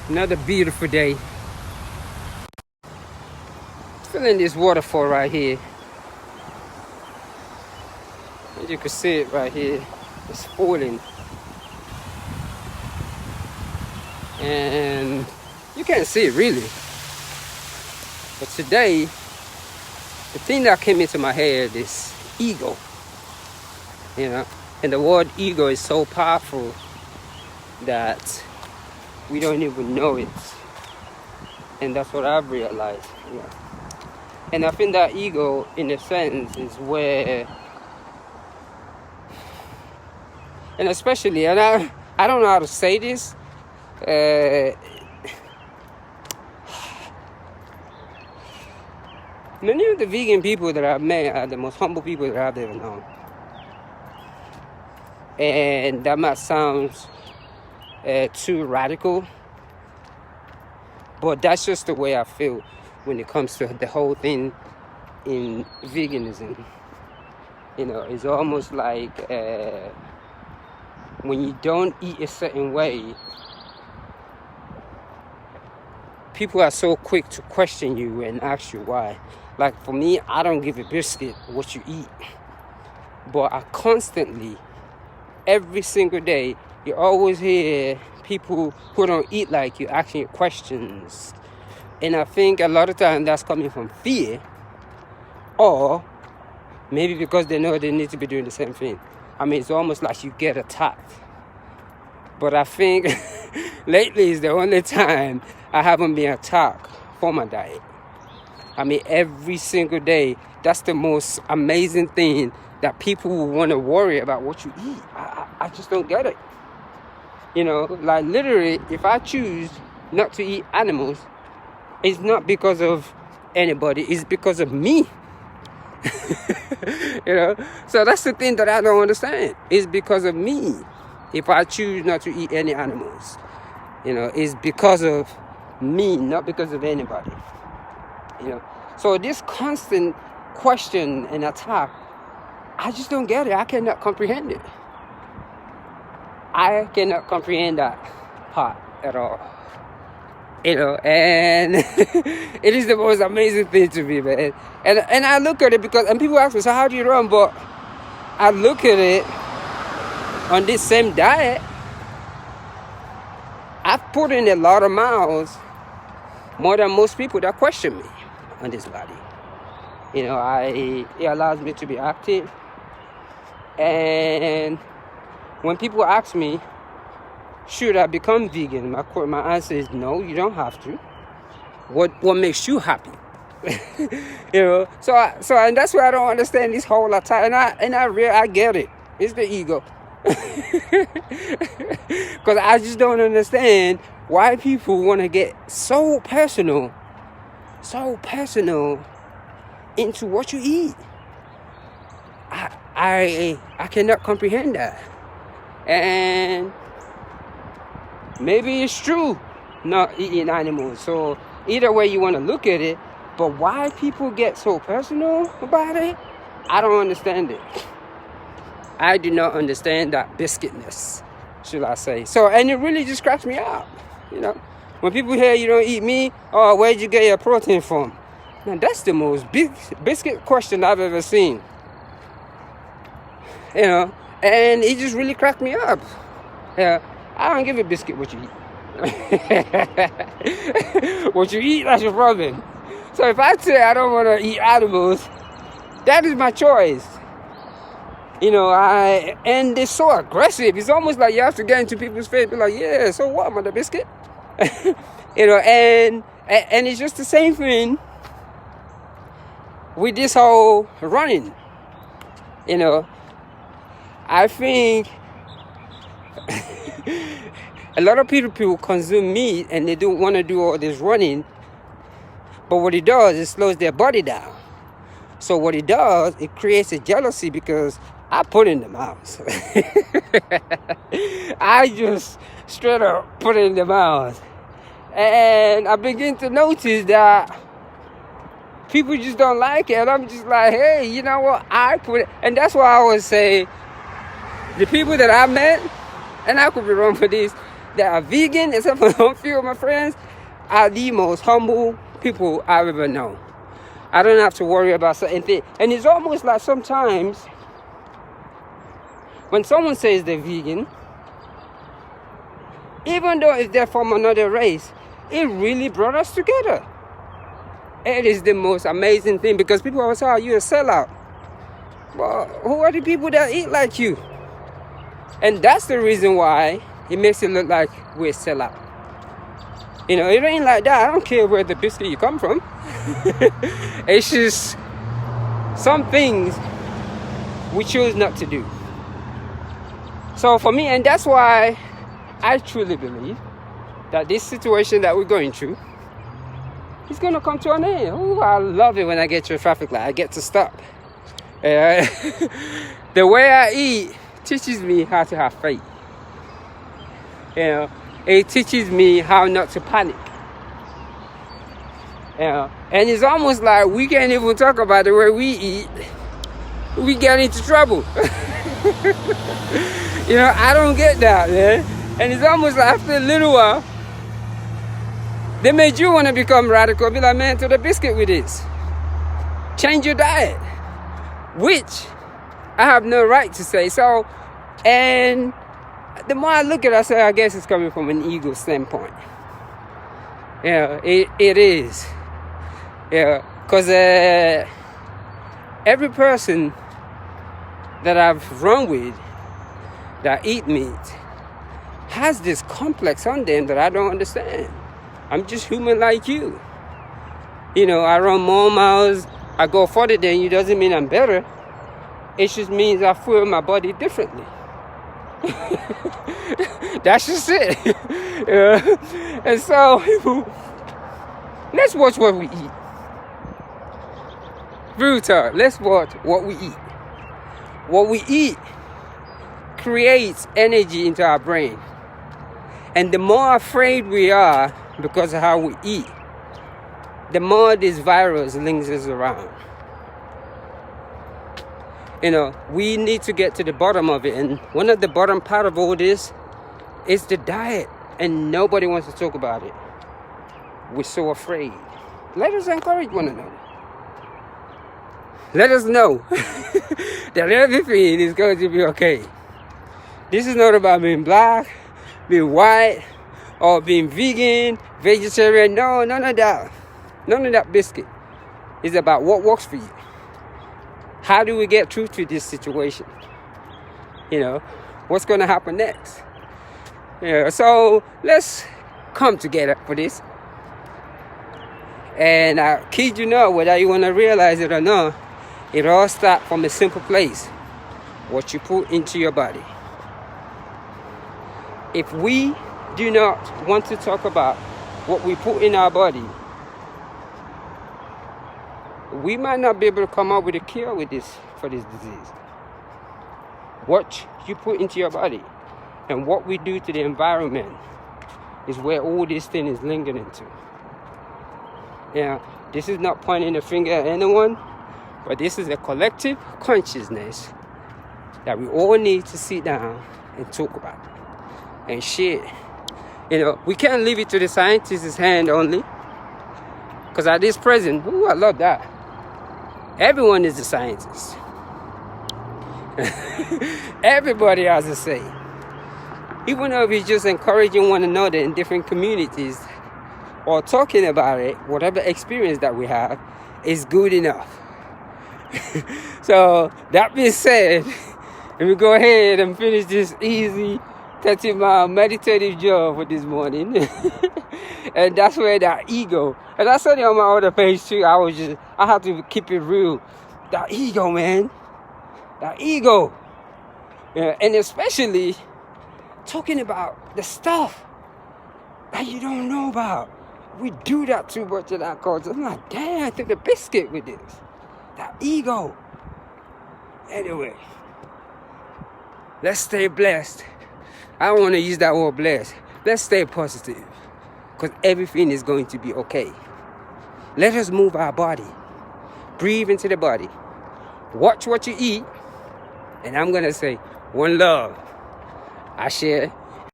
Another beautiful day. Feeling this waterfall right here. As you can see it right here, it's falling. And you can't see it really. But today, the thing that came into my head is ego. And the word ego is so powerful that we don't even know it. And that's what I've realized. And I think that ego, in a sense, is where, and especially, and I don't know how to say this, many of the vegan people that I've met are the most humble people that I've ever known. And that might sound too radical, but that's just the way I feel when it comes to the whole thing in veganism. It's almost like when you don't eat a certain way, people are so quick to question you and ask you why. Like for me, I don't give a biscuit what you eat, but I constantly, every single day, you always hear people who don't eat like you asking you questions. And I think a lot of times that's coming from fear, or maybe because they know they need to be doing the same thing. It's almost like you get attacked. But I think lately is the only time I haven't been attacked for my diet. Every single day, that's the most amazing thing, that people will want to worry about what you eat. I just don't get it. Like literally, if I choose not to eat animals, it's not because of anybody, it's because of me. So that's the thing that I don't understand. It's because of me. If I choose not to eat any animals, it's because of me, not because of anybody. So this constant question and attack, I just don't get it. I cannot comprehend it. I cannot comprehend that part at all. And it is the most amazing thing to me, man. And I look at it and people ask me, so how do you run? But I look at it on this same diet. I've put in a lot of miles, more than most people that question me on this body. It allows me to be active. And when people ask me, should I become vegan? My answer is no, you don't have to. What makes you happy? So and that's why I don't understand this whole attack. And I get it. It's the ego. Because I just don't understand why people want to get so personal into what you eat. I cannot comprehend that. And maybe it's true, not eating animals. So either way you want to look at it, but why people get so personal about it, I don't understand it. I do not understand that biscuitness, should I say. So, and it really just cracks me up, When people hear you don't eat meat, oh, where'd you get your protein from? Now, that's the most biscuit question I've ever seen. And it just really cracked me up. I don't give a biscuit what you eat. What you eat, that's your problem. So if I say I don't want to eat animals, that is my choice. And it's so aggressive. It's almost like you have to get into people's face, be like, yeah, so what, mother biscuit? And it's just the same thing with this whole running. I think a lot of people consume meat and they don't want to do all this running, but what it does, it slows their body down. So what it does, it creates a jealousy, because I put in the miles. I just straight up put in the miles. And I begin to notice that people just don't like it. And I'm just like, hey, you know what? I put it. And that's why I always say, the people that I met, and I could be wrong for this, that are vegan, except for a few of my friends, are the most humble people I've ever known. I don't have to worry about certain things. And it's almost like sometimes when someone says they're vegan, even though if they're from another race, it really brought us together. It is the most amazing thing, because people always say, oh, you're a sellout. Well, who are the people that eat like you? And that's the reason why it makes it look like we're a sellout. You know, it ain't like that. I don't care where the biscuit you come from. It's just some things we choose not to do. So for me, and that's why I truly believe that this situation that we're going through is going to come to an end. Oh, I love it when I get to a traffic light. I get to stop. The way I eat teaches me how to have faith. You know, it teaches me how not to panic. You know, and it's almost like we can't even talk about the way we eat. We get into trouble. You know, I don't get that, man. And it's almost like after a little while, they made you want to become radical. Be like, man, to the biscuit with this. Change your diet. Which I have no right to say. So, and the more I look at it, I say, I guess it's coming from an ego standpoint. Yeah, it is. Yeah, because every person that I've run with that eat meat has this complex on them that I don't understand. I'm just human like you. You know, I run more miles, I go further than you, doesn't mean I'm better. It just means I feel my body differently. That's just it. And so, let's watch what we eat. Real talk, let's watch what we eat. What we eat creates energy into our brain. And the more afraid we are because of how we eat, the more this virus lingers around. You know, we need to get to the bottom of it. And one of the bottom part of all this is the diet. And nobody wants to talk about it. We're so afraid. Let us encourage one another. Let us know that everything is going to be okay. This is not about being black, being white, or being vegan, vegetarian. No, none of that. None of that biscuit. It's about what works for you. How do we get through to this situation? You know, what's going to happen next? Yeah, so let's come together for this. And I kid you not, whether you want to realize it or not, it all starts from a simple place. What you put into your body. If we do not want to talk about what we put in our body, we might not be able to come up with a cure for this disease. What you put into your body and what we do to the environment is where all this thing is lingering to. Yeah, this is not pointing a finger at anyone, but this is a collective consciousness that we all need to sit down and talk about. And shit, you know, we can't leave it to the scientists' hand only. Because at this present, ooh, I love that. Everyone is a scientist. Everybody has a say. Even though it's just encouraging one another in different communities or talking about it, whatever experience that we have is good enough. So, that being said, let me go ahead and finish this easy 30-mile meditative job for this morning. And that's where that ego, and I said it on my other page too, I have to keep it real. That ego, man. That ego. Yeah, and especially talking about the stuff that you don't know about. We do that too much in our culture. I'm like, damn, I took the biscuit with this. That ego. Anyway, let's stay blessed. I don't want to use that word blessed. Let's stay positive. Because everything is going to be okay. Let us move our body. Breathe into the body. Watch what you eat. And I'm going to say, one love. Ashe.